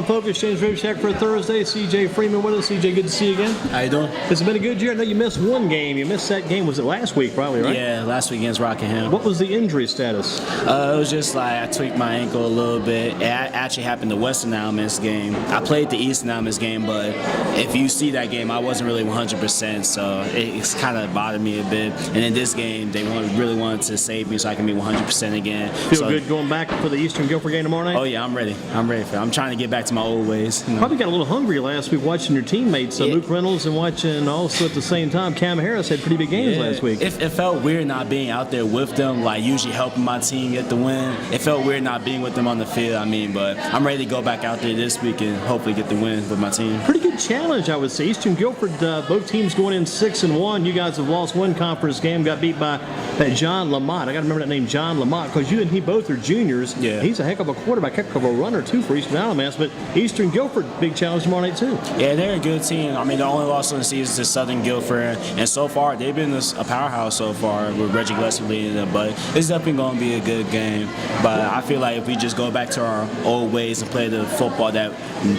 on Focus. James Ribshack for Thursday. CJ Freeman with us. CJ, good to see you again. How you doing? It's been a good year. I know you missed one game. You missed that game. Was it last week, probably, right? Yeah, last week against Rockingham. What was the injury status? It was just like I tweaked my ankle a little bit. It actually happened the Western Elements game. I played the Eastern Elements game, but if you see that game, I wasn't really 100%, so it's kind of bothered me a bit. And in this game, they really wanted to save me so I can be 100% again. Feel good going back for the Eastern Guilford game tomorrow night? Oh yeah, I'm ready. I'm ready for it. I'm trying to get back to my old ways. You know? Probably got a little hungry last week watching your teammates, Luke Reynolds, and watching also at the same time Cam Harris had pretty big games last week. It felt weird not being out there with them, like usually helping my team get the win. It felt weird not being with them on the field. I mean, but I'm ready to go back out there this week and hopefully get the win with my team. Pretty good challenge, I would say. Eastern Guilford, both teams going in 6-1. You guys have lost one conference game, got beat by that John Lamont. I got to remember that name, John Lamont, because you and he both are juniors. Yeah. He's a heck of a quarterback, heck of a runner, too, for Eastern Alamance. But Eastern Guilford, big challenge tomorrow night, too. Yeah, they're a good team. I mean, the only loss in the season is Southern Guilford. And so far, they've been a powerhouse so far with Reggie Gillespie leading them. But it's definitely going to be a good game. But I feel like if we just go back to our old ways and play the football that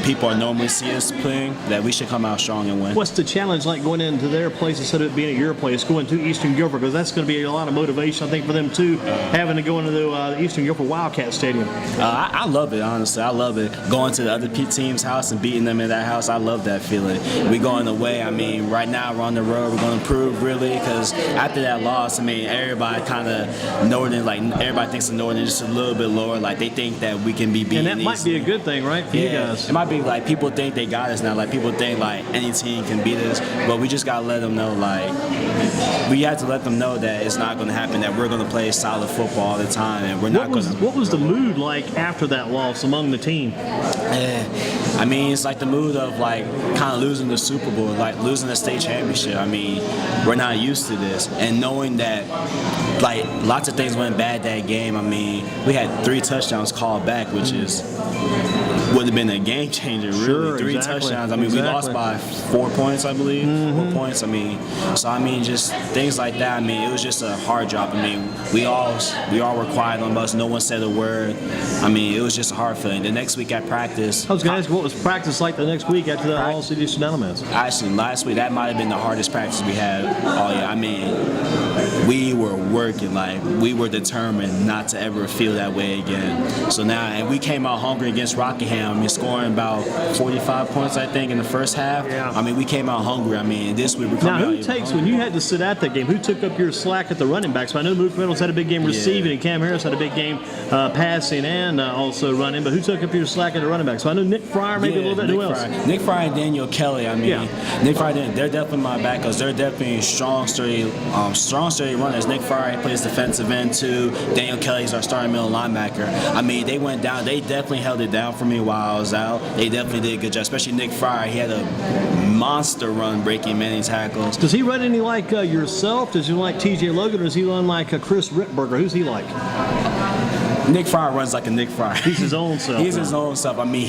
people are normally see us playing, that we should come out strong and win. What's the challenge like going into their place instead of it being at your place, going to Eastern Guilford? Because that's going to be a lot of motivation, I think, for them, too, having to go into the Eastern Guilford Wildcat Stadium. I love it, honestly. I love it. Going to the other team's house and beating them in that house, I love that feeling. We going away. I mean, right now we're on the road. We're going to improve, really, because after that loss, I mean, everybody kind of Northern, like, everybody thinks of Northern just a little bit lower. Like, they think that we can be beaten. And that might be a good thing, right, for you guys? It might be like people think they got us now. Like, people think, like, any team can beat us. But we just got to let them know, like, we have to let them know that it's not going to happen, that we're going to play solid football all the time, and we're not going to. What was the mood like after that loss among the team? I mean, it's like the mood of, like, kind of losing the Super Bowl, like losing the state championship. I mean, we're not used to this. And knowing that, like, lots of things went bad that game, I mean, we had 3 touchdowns called back, which would have been a game changer, really. Sure, 3 touchdowns. I mean, we lost by 4 points, I believe. 4 points. I mean, so I mean, just things like that. I mean, it was just a hard drop. I mean, we all were quiet on us. No one said a word. I mean, it was just a hard feeling. The next week at practice, I was going to ask, what was practice like the next week after that All-City Eastern Alamance? Actually, last week that might have been the hardest practice we had all year. I mean, we were working, like, we were determined not to ever feel that way again. So now, and we came out hungry against Rockingham. I mean, scoring about 45 points, I think, in the first half. Yeah. I mean, we came out hungry. I mean, this week we're coming out. Now, when you had to sit out that game, who took up your slack at the running backs? I know Luke Reynolds had a big game receiving, and Cam Harris had a big game passing and also running. But who took up your slack at the running backs? So I know Nick Fryer maybe a little bit. Who else? Nick Fryer and Daniel Kelly. I mean, Nick Fryer, they're definitely my backers. They're definitely strong, sturdy runners. Nick Fryer plays defensive end too. Daniel Kelly's our starting middle linebacker. I mean, they went down. They definitely held it down for me while I was out. They definitely did a good job, especially Nick Fryer. He had a monster run breaking many tackles. Does he run any like yourself? Does he like T.J. Logan, or does he run like Chris Rittberger? Who's he like? Nick Fryer runs like a Nick Fryer. He's his own self. He's his own self. I mean,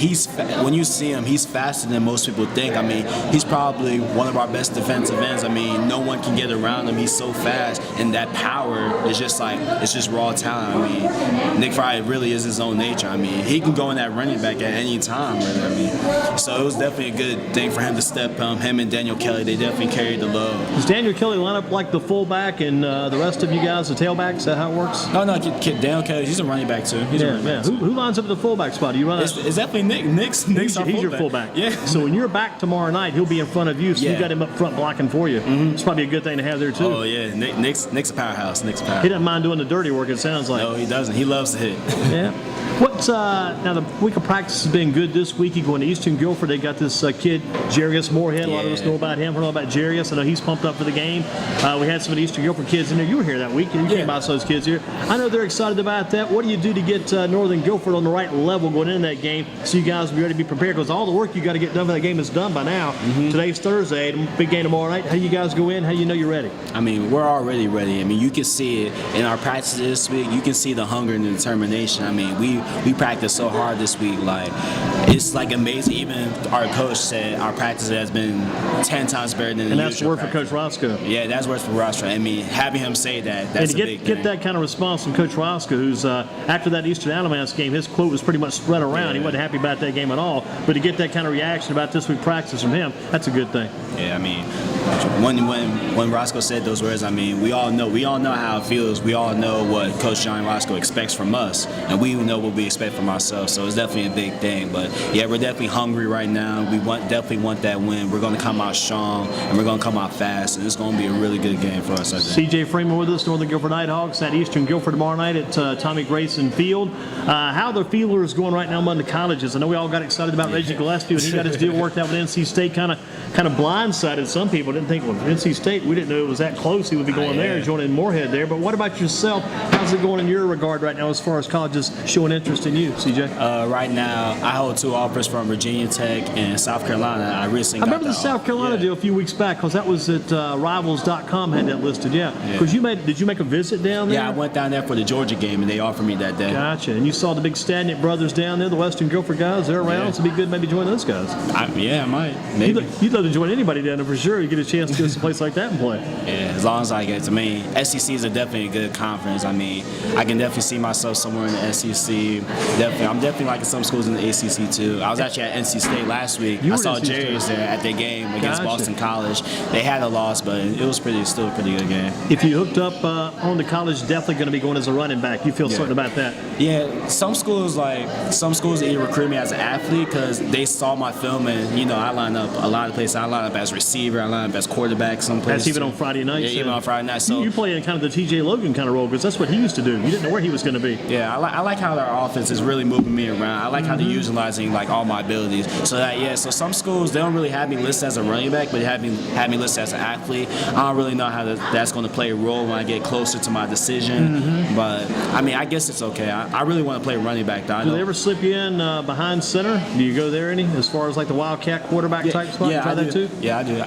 when you see him, he's faster than most people think. I mean, he's probably one of our best defensive ends. I mean, no one can get around him. He's so fast, and that power is just like, it's just raw talent. I mean, Nick Fryer really is his own nature. I mean, he can go in that running back at any time, really. I mean, so it was definitely a good thing for him to step him and Daniel Kelly. They definitely carried the load. Does Daniel Kelly line up like the fullback and the rest of you guys the tailback? Is that how it works? No, Daniel Kelly, he's a running back too. Who lines up at the fullback spot? Do you run? It's definitely Nick. Nick's your fullback. Yeah. So when you're back tomorrow night, he'll be in front of you. So you got him up front blocking for you. It's probably a good thing to have there too. Oh yeah, Nick's a powerhouse. He doesn't mind doing the dirty work. It sounds like. No, he doesn't. He loves to hit. Yeah. What's now the week of practice has been good this week. You going to Eastern Guilford? They got this kid Jarius Moorhead. A lot of us know about him. We know about Jarius. I know he's pumped up for the game. We had some of the Eastern Guilford kids in there. You were here that week, and you came by some of those kids here. I know they're excited about that. What do you do to get Northern Guilford on the right level going into that game, so you guys will be ready to be prepared? Because all the work you got to get done for that game is done by now. Today's Thursday, big game tomorrow night. How do you guys go in? How do you know you're ready? I mean, we're already ready. I mean, you can see it in our practices this week. You can see the hunger and the determination. I mean, we practice so hard this week. Like, it's like amazing. Even our coach said our practice has been 10 times better than the usual. And that's word for Coach Roscoe. Yeah, that's word for Roscoe. I mean, having him say that, that's and to a big get thing. that kind of response from Coach Roscoe, who's after that Eastern Alamance game, his quote was pretty much spread around. He wasn't happy about that game at all. But to get that kind of reaction about this week practice from him, that's a good thing. Yeah, I mean, when Roscoe said those words, I mean, we all know how it feels. We all know what Coach Johnny Roscoe expects from us, and we know what we expect from ourselves. So it's definitely a big thing. But yeah, we're definitely hungry right now. We definitely want that win. We're going to come out strong, and we're going to come out fast, and it's going to be a really good game for us, I think. C.J. Freeman with us, Northern Guilford Nighthawks at Eastern Guilford tomorrow night at Tommy Grayson Field. How are the feelers going right now among the colleges? I know we all got excited about Reggie Gillespie when he got his deal worked out with NC State. Kind of blindsided some people. Didn't think, well, NC State, we didn't know it was that close he would be going there, joining Moorhead there. But what about yourself? How's it going in your regard right now as far as colleges showing interest in you, CJ? Right now, I hold 2 offers from Virginia Tech and South Carolina. I remember the South Carolina deal a few weeks back because that was at Rivals.com had that listed. Because did you make a visit down there? Yeah, I went down there for the Georgia game and they offered me that day. Gotcha. And you saw the big Stadnick brothers down there, the Western Guilford guys. They're around, so it'd be good maybe join those guys. I might. Maybe. You'd love to join anybody down there for sure. You get a chance to go to a place like that and play. Yeah, as long as I get it. I mean, SEC is definitely a good conference. I mean, I can definitely see myself somewhere in the SEC. I'm definitely liking some schools in the ACC too. I was actually at NC State last week. I saw Jerry's there at their game against Boston College. They had a loss, but it was still a pretty good game. If you hooked up on the college, definitely going to be going as a running back. You feel certain about that? Yeah, some schools either recruit me as an athlete because they saw my film and I line up a lot of places. I line up as receiver. I line up as quarterback. Some places. That's even on Friday nights. Yeah, even on Friday nights. So you play in kind of the T.J. Logan kind of role because that's what he used to do. You didn't know where he was going to be. Yeah, I like how their offense is really moving me around. I like how they're utilizing all my abilities. So some schools they don't really have me listed as a running back, but they have me listed as an athlete. I don't really know how that's going to play a role when I get closer to my decision. But I mean, I guess it's okay. I really want to play running back though. Do they ever slip you in behind center? Do you go there any as far as like the Wildcat quarterback type spot? Yeah, I do. That too? Yeah, I do.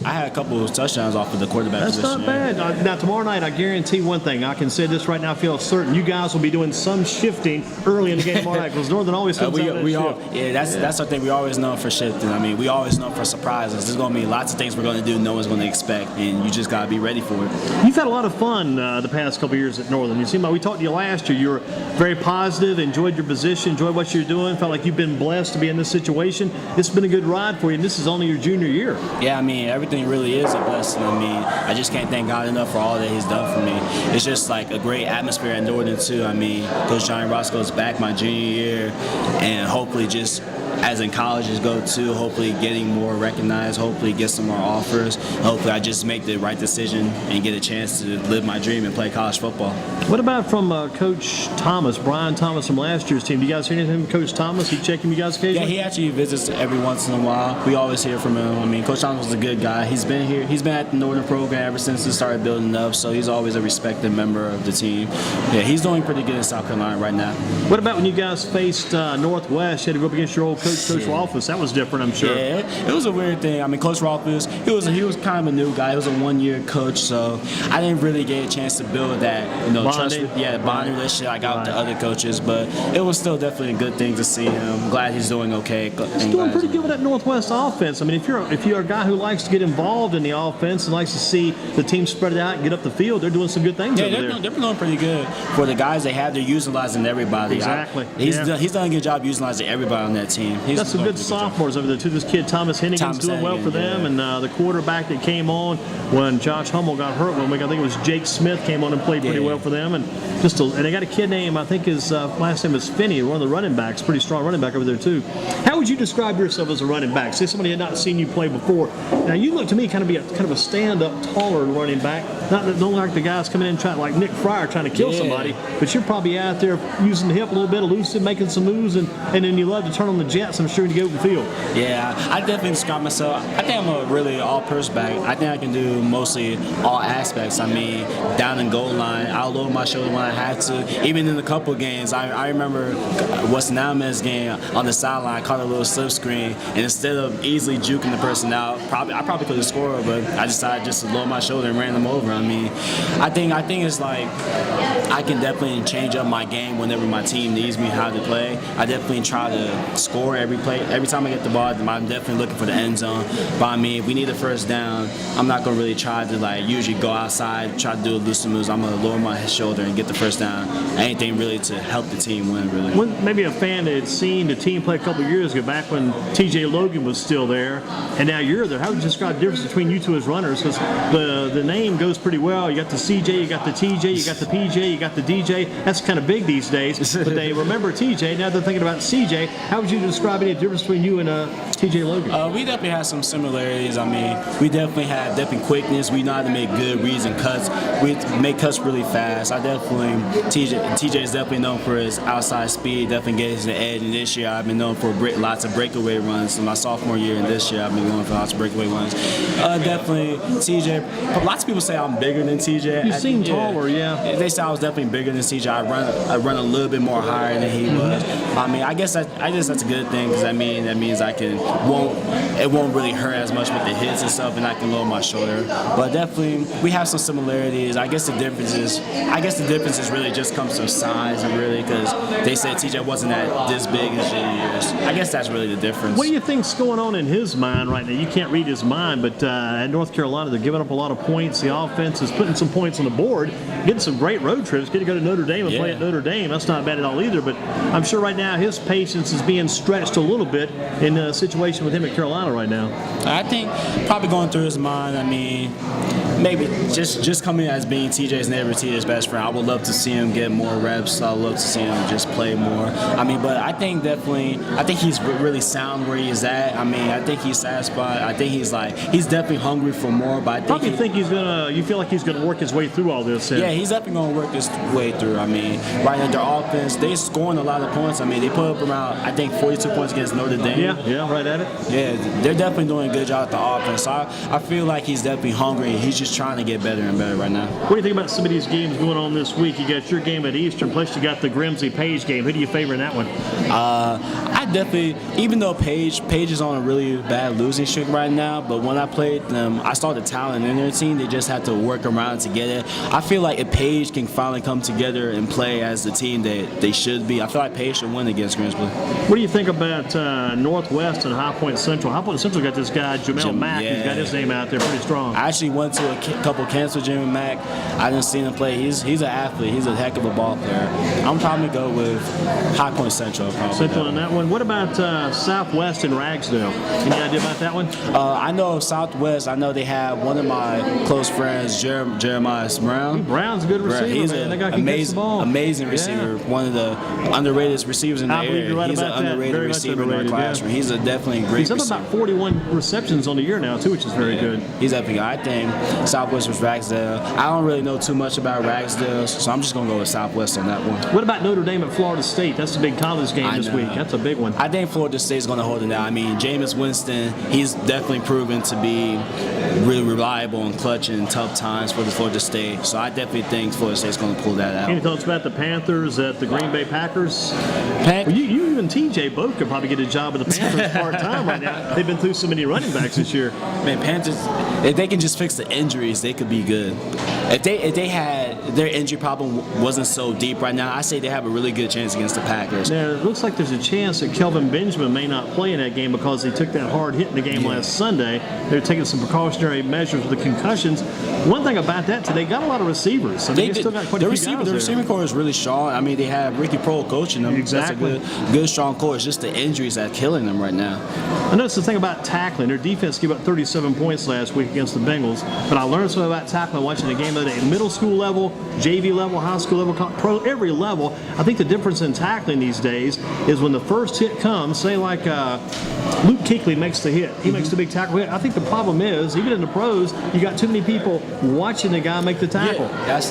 I had a couple of touchdowns off of the quarterback position. That's not bad. Now tomorrow night, I guarantee one thing. I can say this right now. I feel certain you guys will be doing some shifting early in the game tomorrow night because Northern always comes out that shift. That's our thing. We always know for shifting. I mean, we always know for surprises. There's going to be lots of things we're going to do no one's going to expect, and you just got to be ready for it. You've had a lot of fun the past couple of years at Northern. You seem like we talked to you last year. You were very positive, enjoyed your position, enjoyed what you're doing, felt like you've been blessed to be in this situation. It's been a good ride for you, and this is only your junior year. Yeah, I mean, everything really is a blessing. I mean, I just can't thank God enough for all that He's done for me. It's just like a great atmosphere at Northern, too. I mean, Coach Johnny Roscoe's back my junior year, and hopefully just as in colleges go too, hopefully getting more recognized, hopefully get some more offers. Hopefully I just make the right decision and get a chance to live my dream and play college football. What about from Coach Thomas, Brian Thomas from last year's team? Do you guys hear anything from Coach Thomas? He checking you guys occasionally? Yeah, he actually visits every once in a while. We always hear from him. I mean, Coach Thomas was a good guy. He's been here. He's been at the Northern program ever since it started building up, so he's always a respected member of the team. Yeah, he's doing pretty good in South Carolina right now. What about when you guys faced Northwest? You had to go up against your old coach, Coach Rolfus. That was different, I'm sure. Yeah, it was a weird thing. I mean, Coach Rolfus, he was kind of a new guy. He was a one-year coach, so I didn't really get a chance to build that, bonding. Bonding relationship I got with the other coaches. But it was still definitely a good thing to see him. I'm glad he's doing okay. He's doing pretty good with that Northwest offense. I mean, if you're a guy who likes to get involved in the offense and likes to see the team spread it out and get up the field, they're doing some good things over there. They're doing pretty good. For the guys they have, they're utilizing everybody. Exactly. He's done a good job utilizing everybody on that team. He's got some good sophomores over there, too. This kid, Thomas Hennigan's doing well for them. And the quarterback that came on when Josh Hummel got hurt one week, I think it was Jake Smith, came on and played pretty well for them. And they got a kid named, I think his last name is Finney, one of the running backs, pretty strong running back over there, too. How would you describe yourself as a running back? Say somebody had not seen you play before. Now, you look to me kind of a stand-up, taller running back. Don't like the guys coming in trying, like Nick Fryer trying to kill somebody, but you're probably out there using the hip a little bit, elusive, making some moves, and then you love to turn on the jets, I'm sure, to go open field. Yeah, I definitely describe myself. I think I'm a really all-purpose back. I think I can do mostly all aspects. I mean, down and goal line, I'll load my shoulder when I have to. Even in a couple of games, I remember Western Alamance game on the sideline, I caught a little slip screen, and instead of easily juking the person out, I probably could have scored, but I decided just to load my shoulder and ran them over. I mean, I think it's like I can definitely change up my game whenever my team needs me how to play. I definitely try to score scoring every play. Every time I get the ball, I'm definitely looking for the end zone. But I mean, if we need a first down, I'm not gonna really try to like usually go outside, try to do elusive moves. I'm gonna lower my shoulder and get the first down. Anything really to help the team win, really. When maybe a fan that had seen the team play a couple of years ago, back when TJ Logan was still there, and now you're there. How would you describe the difference between you two as runners? Because the name goes pretty well. You got the CJ, you got the TJ, you got the PJ, you got the DJ. That's kind of big these days. But they remember TJ. Now they're thinking about CJ. How would you describe any difference between you and TJ Logan? We definitely have some similarities. I mean, we definitely have quickness. We know how to make good reads and cuts. We make cuts really fast. TJ is definitely known for his outside speed. Definitely gets the edge. And this year, I've been known for lots of breakaway runs. In my sophomore year and this year, I've been going for lots of breakaway runs. Definitely TJ. Lots of people say I'm bigger than TJ. You seem taller, yeah. They say I was definitely bigger than TJ. I run a little bit more higher than he was. I mean, I guess that's a good thing because that means it won't really hurt as much with the hits and stuff, and I can lower my shoulder. But definitely, we have some similarities. I guess the differences really just comes from size, and really because they said TJ wasn't this big his junior years. I guess that's really the difference. What do you think's going on in his mind right now? You can't read his mind, but at North Carolina, they're giving up a lot of points. The offense is putting some points on the board, getting some great road trips, getting to go to Notre Dame and play at Notre Dame. That's not bad at all either, but I'm sure right now his patience is being stretched a little bit in the situation with him at Carolina right now. I think probably going through his mind, I mean, maybe just coming as being TJ's neighbor, TJ's best friend. I would love to see him get more reps. I would love to see him just play more. I mean, but I think he's really sound where he's at. I mean, I think he's satisfied. I think he's definitely hungry for more. But I think you feel like he's gonna work his way through all this? Yeah, he's definitely gonna work his way through. I mean, right now their offense, they're scoring a lot of points. I mean, they put up around 42 points against Notre Dame. Yeah, right at it. Yeah, they're definitely doing a good job at the offense. So I feel like he's definitely hungry. He's just trying to get better and better right now. What do you think about some of these games going on this week? You got your game at Eastern, plus you got the Grimsey-Page game. Who do you favor in that one? I definitely, even though Page is on a really bad losing streak right now, but when I played them, I saw the talent in their team. They just had to work around to get it. I feel like if Page can finally come together and play as the team that they should be, I feel like Page should win against Grimsby. What do you think about Northwest and High Point Central? High Point Central got this guy, Jamel Mack, who's got his name out there pretty strong. I actually went to a couple camps with Jimmy Mack. I didn't see him play. He's an athlete. He's a heck of a ball player. I'm probably go with High Point Central. Central in that one. What about Southwest and Ragsdale? Any idea about that one? I know Southwest. I know they have one of my close friends, Jeremiah Brown. Brown's a good receiver. He's an amazing receiver. Yeah. One of the underrated receivers in the area. Right, he's an underrated receiver in our classroom. Yeah. He's definitely a great receiver. He's up about 41 receptions on the year now, too, which is very good. He's definitely. I think Southwest was Ragsdale. I don't really know too much about Ragsdale, so I'm just going to go with Southwest on that one. What about Notre Dame at Florida State? That's a big college game this week. That's a big one. I think Florida State's going to hold it down. I mean, Jameis Winston, he's definitely proven to be really reliable and clutch in tough times for the Florida State. So I definitely think Florida State's going to pull that out. Any thoughts about the Panthers at the Green Bay Packers? You and TJ both could probably get a job at the Panthers part-time right now. They've been through so many running backs this year. Man, Panthers, if they can just fix the injuries, they could be good. If they had their injury problem wasn't so deep right now, I say they have a really good chance against the Packers. Now, it looks like there's a chance that Kelvin Benjamin may not play in that game because he took that hard hit in the game last Sunday. They're taking some precautionary measures with the concussions. One thing about that, they got a lot of receivers. I mean, they still got quite a few guys there. The receiving core is really strong. I mean, they have Ricky Prohl coaching them. Exactly. That's a good, strong core. It's just the injuries that are killing them right now. I noticed the thing about tackling. Their defense gave up 37 points last week against the Bengals, but I learned something about tackling watching the game the other day. Middle school level, JV level, high school level, pro, every level. I think the difference in tackling these days is when the first hit comes, say like Luke Kuechly makes the hit. He makes the big tackle hit. I think the problem is, even in the pros, you got too many people watching the guy make the tackle. Yeah, that's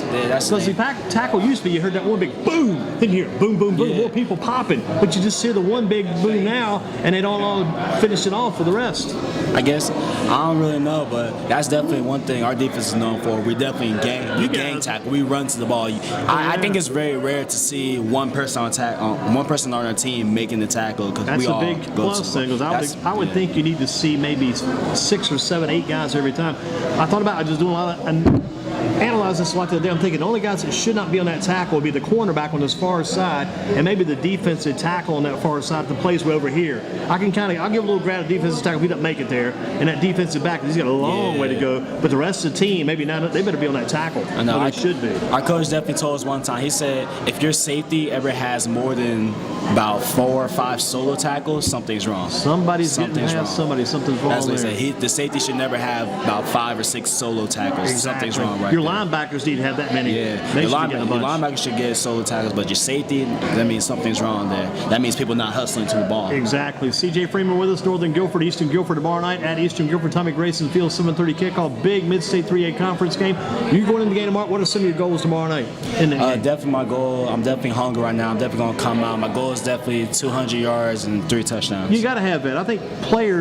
because the tackle used to be, you heard that one big boom in here, boom, boom, boom, more people popping. But you just hear the one big boom now, and they don't all finish it off for the rest. I guess I don't really know, but that's definitely one thing our defense is known for. We definitely gang tackle. We run to the ball. I think it's very rare to see one person on our team making the tackle because we all go to the ball. That's a big plus thing. I would think you need to see maybe 6 or 7, 8 guys every time. I thought about just doing a lot of analyzing realized this a lot the other day. I'm thinking the only guys that should not be on that tackle would be the cornerback on this far side and maybe the defensive tackle on that far side that plays way over here. I'll give a little ground to defensive tackle if he doesn't make it there, and that defensive back, he's got a long way to go. But the rest of the team, maybe not. They better be on that tackle. I know. They should be. Our coach definitely told us one time. He said, if your safety ever has more than about 4 or 5 solo tackles, something's wrong. Something's wrong. Something's wrong. That's what there. he said. The safety should never have about 5 or 6 solo tackles. Exactly. Something's wrong Your there. linebackers need to have that many. Yeah, They your should get a bunch. linebackers should get solo tackles, but your safety, that means something's wrong there. That means people not hustling to the ball. Exactly. CJ Freeman with us, Northern Guilford, Eastern Guilford tomorrow night at Eastern Guilford. Tommy Grayson Field, 7:30 kickoff. Big Mid-State 3A conference game. You going in the game tomorrow? What are some of your goals tomorrow night? In the game? Definitely my goal. I'm definitely hungry right now. I'm definitely going to come out. My goal is definitely 200 yards and 3 touchdowns. You got to have that. I think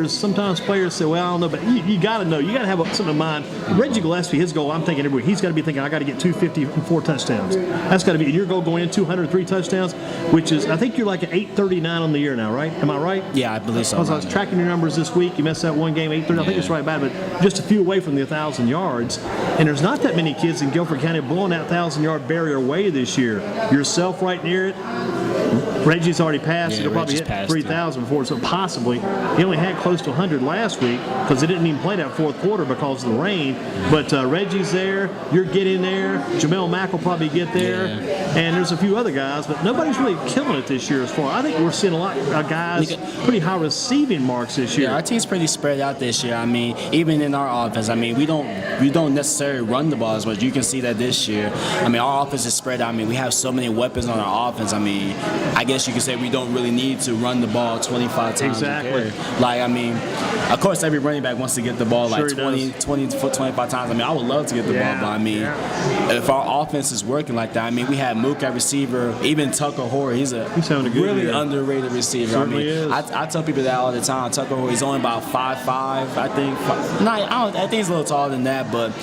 sometimes players say, well, I don't know, but you got to know. You got to have something in mind. Reggie Gillespie, his goal, I'm thinking every week, he's got to be thinking, I got to get 250 and 4 touchdowns. That's got to be, and your goal going in 203 touchdowns, which is, I think you're like at 839 on the year now, right? Am I right? Yeah, I believe so. Because I was tracking your numbers this week. You missed that one game, 830. I think it's right bad, but just a few away from the 1,000 yards. And there's not that many kids in Guilford County blowing that 1,000-yard barrier away this year. Yourself right near it. Reggie's already passed. Yeah, He'll probably Reggie's hit 3,000 before, so possibly. He only had close to 100 last week because they didn't even play that fourth quarter because of the rain. But Reggie's there. You're getting there. Jamel Mack will probably get there. Yeah. And there's a few other guys, but nobody's really killing it this year as far. I think we're seeing a lot of guys pretty high receiving marks this year. Yeah, our team's pretty spread out this year. I mean, even in our offense, I mean, we don't necessarily run the ball as much. You can see that this year. I mean, our offense is spread out. I mean, we have so many weapons on our offense. I mean, I guess you could say we don't really need to run the ball 25 times. Exactly. Like, I mean, of course, every running back wants to get the ball like Sure 25 times. I mean, I would love to get the ball, but I mean, if our offense is working like that, I mean, we have Mook at receiver, even Tucker Hoare. He's having a good really year. Underrated receiver. Certainly I mean, I tell people that all the time. Tucker Hoare, he's only about 5'5", I think. I think he's a little taller than that, but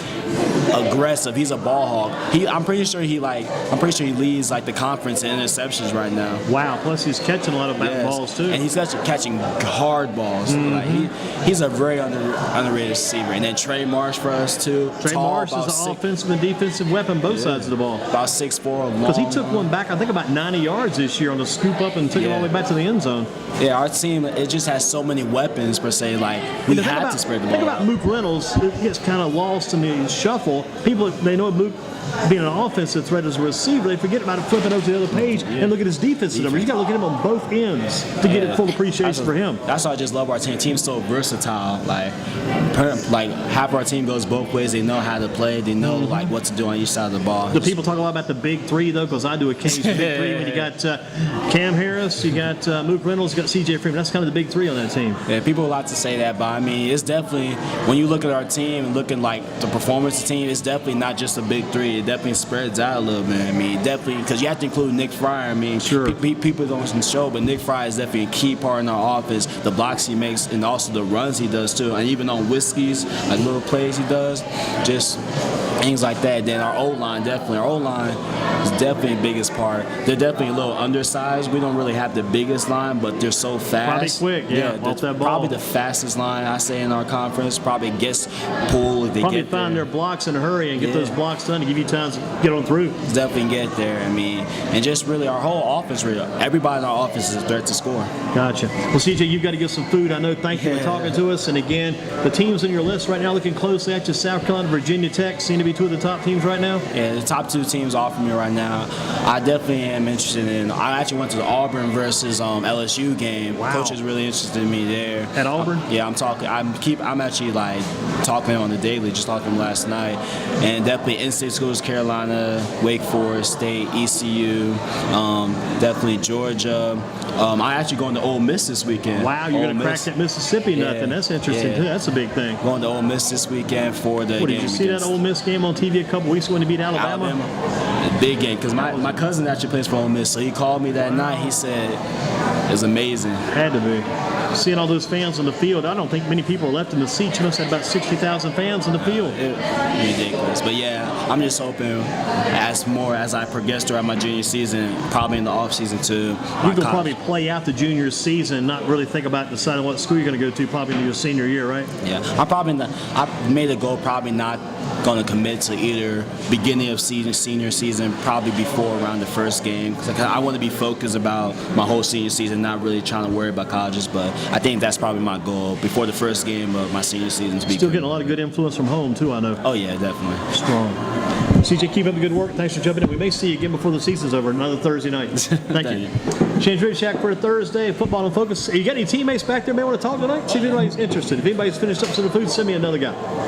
aggressive. He's a ball hog. I'm pretty sure he leads like the conference in interceptions right now. Wow. Plus he's catching a lot of bad balls too. And he's catching hard balls. Mm-hmm. Like he's a very underrated receiver. And then Trey Marsh for us too. Trey Marsh is an offensive and defensive weapon, both sides of the ball. About 6'4", long. Because he took one back, I think about 90 yards this year on the scoop up and took it all the way back to the end zone. Yeah, our team, it just has so many weapons per se. Like we have to spread the ball. Think about Mook Reynolds. It gets kind of lost in the shuffle. People, they know Mook being an offensive threat as a receiver, they forget about it, flipping over to the other page and look at his defensive numbers. You got to look at him on both ends to get a full appreciation for him. That's why I just love our team. Team's so versatile. Like half our team goes both ways. They know how to play. They know like what to do on each side of the ball. Do people talk a lot about the big three though? Because I do occasionally big three. When you got Cam Harris, you got Mook Reynolds, you got CJ Freeman. That's kind of the big three on that team. Yeah, people like to say that, but I mean, it's definitely when you look at our team and looking like the performance of the team, it's definitely not just a big three. It definitely spreads out a little bit. I mean, definitely because you have to include Nick Fryer. I mean, sure. People don't show, but Nick Fryer is definitely a key part in our offense. The blocks he makes and also the runs he does too, and even on whiskeys, like little plays he does, just things like that. Then our O-line, definitely. Our O-line is definitely the biggest part. They're definitely a little undersized. We don't really have the biggest line, but they're so fast. Probably quick, off that ball. Probably the fastest line, I say, in our conference. Probably gets pulled. They probably get find their blocks in a hurry and get those blocks done to give you time to get on through. Definitely get there. I mean, and just really our whole offense, really, everybody in our offense is a threat to score. Gotcha. Well, CJ, you've got to get some food. I know. Thank you for talking to us. And again, the teams on your list right now looking closely at you. South Carolina, Virginia Tech seem to be two of the top teams right now. Yeah, the top two teams offering me right now. I definitely am interested in. I actually went to the Auburn versus LSU game. Wow. Coach is really interested in me there. At Auburn? Yeah, I'm talking. I'm actually like talking to him on the daily. Just talking to him last night, and definitely in-state schools: Carolina, Wake Forest State, ECU, definitely Georgia. I actually going to Ole Miss this weekend. Wow, you're going to crack that Mississippi nothing. That's interesting too. That's a big thing. Going to Ole Miss this weekend for the game. Did you see that Ole Miss game on TV a couple weeks ago when they beat Alabama? A big game because my cousin actually plays for Ole Miss, so he called me that night. He said it was amazing. Had to be. seeing all those fans on the field, I don't think many people are left in the seats. You must have about 60,000 fans in the field. Ridiculous. But yeah, I'm just hoping as I progress throughout my junior season, probably in the off season too. You can probably play out the junior season and not really think about deciding what school you're going to go to probably in your senior year, right? Yeah, I made a goal probably not going to commit to either beginning of season, senior season, probably before around the first game. Cause I want to be focused about my whole senior season, not really trying to worry about colleges. But I think that's probably my goal before the first game of my senior season. Still getting a lot of good influence from home too, I know. Oh yeah, definitely. Strong. CJ, keep up the good work. Thanks for jumping in. We may see you again before the season's over, another Thursday night. Thank you. James Ribshack for a Thursday, Football in Focus. You got any teammates back there may want to talk tonight? See if anybody's interested. If anybody's finished up some of the food, send me another guy.